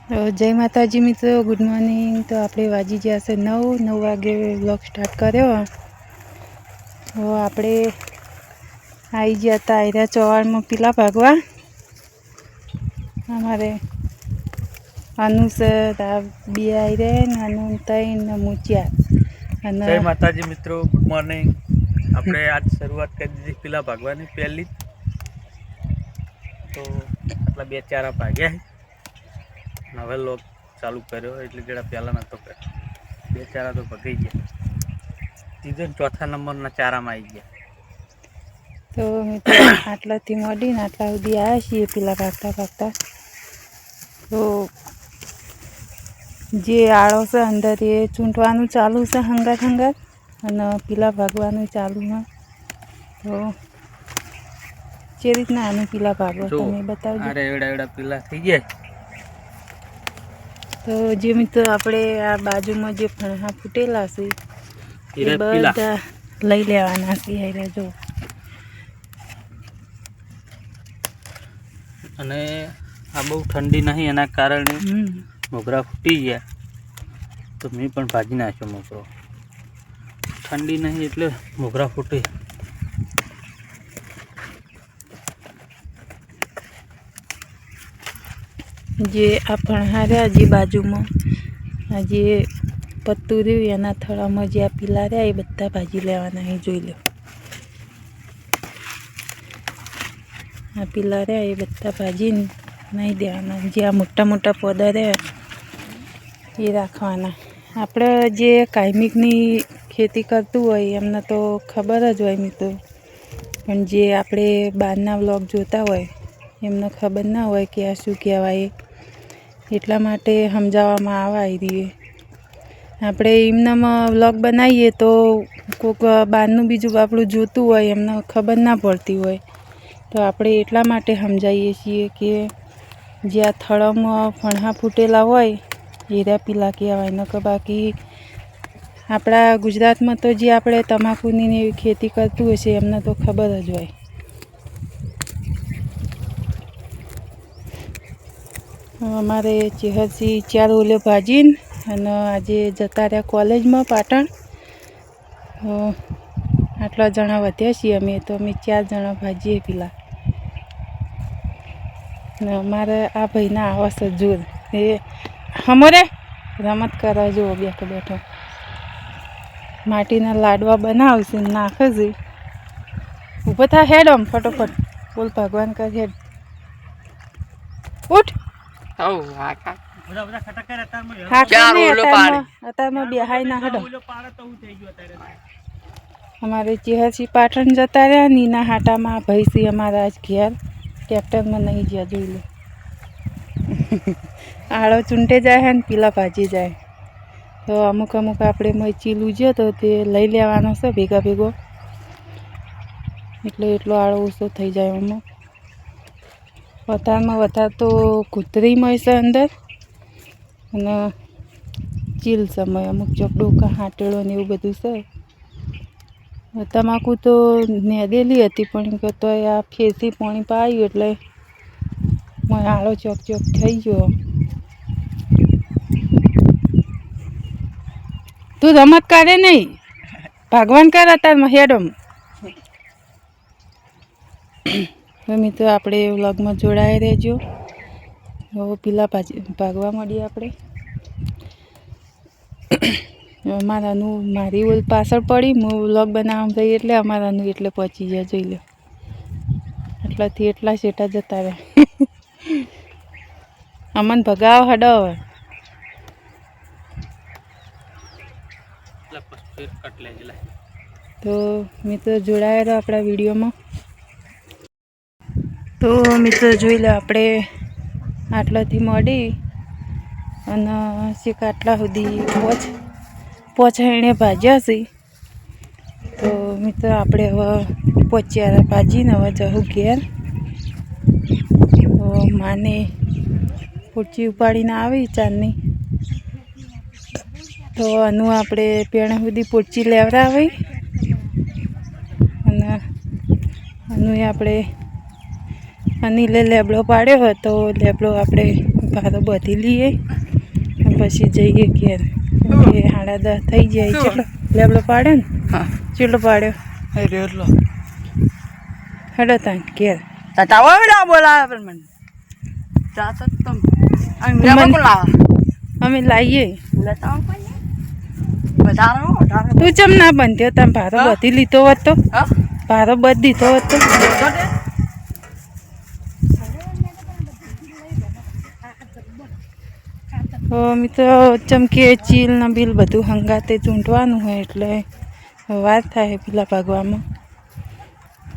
जय माताजी मित्रों, गुड मॉर्निंग। तो आपणे वाजी गया से 9 वागे व्लॉग स्टार्ट कर्यो। तो आपणे आई गया था आयरा चौहाड़ में पीला भागवा। अमारे अनुसर बी आई रे नानू तैन मुचिया। जय माताजी मित्रों, गुड मॉर्निंग। આપણે આજ શરૂઆત કરી દીધી પીલા ભાગવાની પહેલી તો આટલા બે ચારા ભાગ્યા હવે લોક ચાલુ કર્યો એટલે જેડા પહેલા નતો કર્યો બે ચારા તો ભગાઈ ગયા ત્રીજો ચોથા નંબરના ચારામાં આવી ગયા। तो मित्रों आटलाथी मोडीने आटला सुधी आव्या छीए पीला भागता भागता। तो जे आळो छे अंदर ए चूंटवानुं चालू छे हंगात हंगात अने पीला भागवानुं चालू है। तो जे रीतना आने पीला भागो तमे बतावजो। अरे एवड़ा एवड़ा पीला थई गया। तो जे मित्रों आपणे आ बाजुमां जे फणहा फूटेला छे ए बधा लई लेवाना छे। हेरे जो अने आ बहु ठंडी नहीं एना कारणे मोगरा फूटी गया तो मैं पण भाजी नाख्यो मोगरो। ठंडी नहीं एटले मोगरा फूटे। जे आ फणहा रह्या जे बाजू में आ जे पत्तू रह्युं एना थड़ा में जे आ पीला रह्या ए बधा भाजी लेवाना। ए जोई लो आ पीला रह्या ए बधा भाजी नहीं देवाना। जे आ मोटा मोटा पौधा रह्या ए राखवाना। आपणे जे कायमिकनी खेती करतुं होय एमने तो खबर ज होय मित्रों, पण जे आपणे बहारना व्लॉग जोता होय एमने खबर ना होय कि आ शुं कहेवाय। એટલા માટે સમજાવવામાં આવે રહી। આપણે એમનામ વ્લોગ બનાવીએ તો કોઈક બહારનું બીજું આપણું જોતું હોય એમને ખબર ના પડતી હોય તો આપણે એટલા માટે સમજાવીએ છીએ કે જે આ થળમાં ફણહા ફૂટેલા હોય એરા પીલા કહેવાય। નકર બાકી આપણા ગુજરાતમાં તો જે આપણે તમાકુની ને એવી ખેતી કરતું હોય છે એમને તો ખબર જ હોય। अमारे चेहरसी 4 ओले भाजीन अने आज जता रह्या कॉलेज में पाटण। आटला जना वध्या छीए अमे तो अमे 4 जना भाजीए पीला। अमारे आ भाईना आवा छे जोर ए हमरे रमत करे जो बैठो बैठो माटीना लाडवा बनावशे नाखे छे। ऊभो था हेड आम फटोफट बोल भगवान का हेड उठ। हमारे चेहरसी पाटण जता रह्या नीना हाटा में भैंसी अमारा आज घेर ट्रेक्टर में नहीं गया जोई लो। आड़ो चूंटे जाए है पीला भाजी जाए तो अमुक अमुक आपणे मरची लूज्यो तो ते लई लेवानो छे भेगा भेगो एटले एटलो आड़ो ओछो थई जाए। अमुक वधार तो कूतरी मय छे अंदर अने चील समय अमुक चपड़ोका हाटेड़ो ने एवुं बधुं छे। तमाकू तो नेदेली हती पण तो आ फेरथी पाणी पायुं एटले आळो चोक चोक थई गयो। तू रमत करे नहीं भगवान कर अतार हेडम। तो मित्रों आपणे व्लॉग में जोड़ाई रहेजो। वो पीला भागवा मळीए आपणे। अमारानुं मारी ओल पाछळ पड़ी मैं व्लॉग बनाववा गई एटले अमारानुं एटले पहोंची गया जोई लो। आटलाथी एटला शेटा जता रह्या अमन भगाव हडो हवे। तो मित्रों जोड़ाया रहो अपना वीडियो में। तो मित्रों जोई लो आपणे आटलाथी मोडी अने छेक आटला सुधी पोछाईने भाज्या छे। तो मित्रों आपणे हवे पोच्या भाजीने हवे जहू घेर। तो माने पोची उपाड़ीने आवी चारनी तो आनु आपणे पेणा सुधी पोची लेवरावी अने आनु आपणे अनिले लेबड़ो पाड्यो हो तो लेबड़ो आपणे ભારો બધી લઈએ અને પછી જઈએ ઘેર. એ 10:30 થઈ જાય. કેટલો લેબડો પાડ્યો ને? હા કેટલો પાડ્યો? એટલો હેડો તાન ઘેર. તાતા ના બોલાવે પણ મને જાતો તમ અને લેવા કોણ લાવે અમે લાવીએ. લેતા વધારો તું ચમ ના બંધ્યો? તમે ભારો બધી લીધો હોત તો? હા ભારો બધી દીધો હોત તો? અમે તો ચમકે ચીલ ને બિલ બધું હંગાતે ચૂંટવાનું હોય એટલે વાર થાય પેલા ભાગવામાં.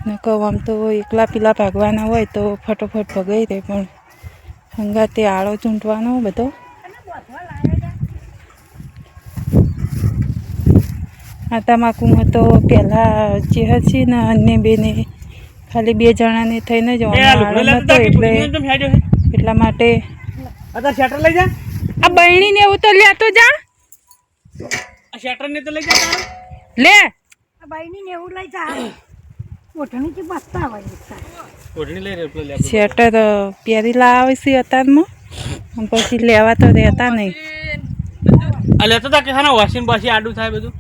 ને કહું આમ તો એકલા પેલા ભાગવાના હોય તો ફટોફટ ભગાઈ રહે, પણ હંગાતે આળો ચૂંટવાનો બધો. આ તમાકુમાં તો પહેલાં જે હતી ને અન્ય બેને ખાલી 2 જણાને થઈને જ આળો નહોતો એટલે એટલા માટે શટર લઈ જા. આ બહેણીને એવું તો લેતો જા. આ શટર ને તો લઈ જા તારે. લે બાઈની ને એવું લઈ જા ઓઢણી થી બસતા હોય ઓઢણી લઈ રહ્યો લે. સ્વેટર પહેરી લાવે છે અત્યારમાં, પછી લેવા તો રહેતા નહીં. આ લેતો તા કે હા વોશિંગ પછી આડું થાય બધું.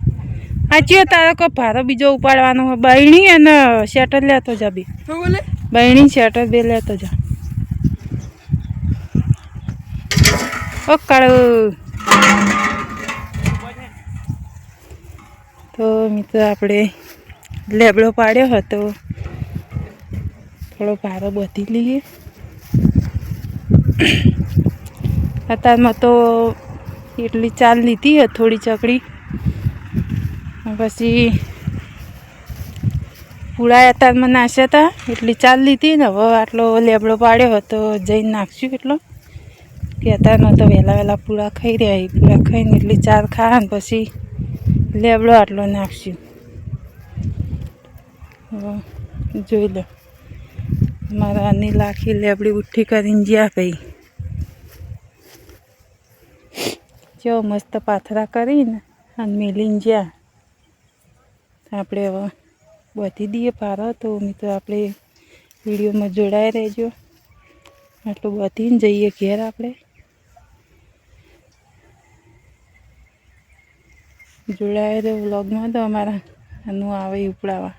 સાચી તારે કોઈ ભારો બીજો ઉપાડવાનો હોય. બહેણી અને સ્વેટર લેતો જા બી. શું બોલે બહેણી સ્વેટર બે લેતો જા. ઓ કાળું. તો મિત્રો આપણે લેબડો પાડ્યો હતો, થોડો ભારો બધી લઈએ. અત્યારમાં તો એટલી ચાલ લીધી હતી થોડી ચકડી, પછી પૂળા અત્યારમાં નાખ્યા હતા એટલી ચાલ લીધી ને હવે આટલો લેબડો પાડ્યો હતો જઈને નાખશું. એટલો કે અત્યારમાં તો વહેલા પૂળા ખાઈ રહ્યા. પૂળા ખાઈને એટલી ચાર ખા ને પછી લેબડો આટલો નાખશું. જોઈ લો મારા અનિલ આખી લેબડી ઉઠ્ઠી કરીને જ્યાં ભાઈ જો મસ્ત પાથરા કરીને અને મેલીને જ્યાં આપણે હવે બધી દઈએ પારો. તો મિત્રો આપણે વિડીયોમાં જોડાઈ રહેજો. આટલું બધીને જઈએ ઘેર આપણે. જોડાય તો વ્લોગમાં તો અમારા આનું આવે ઉપડાવા.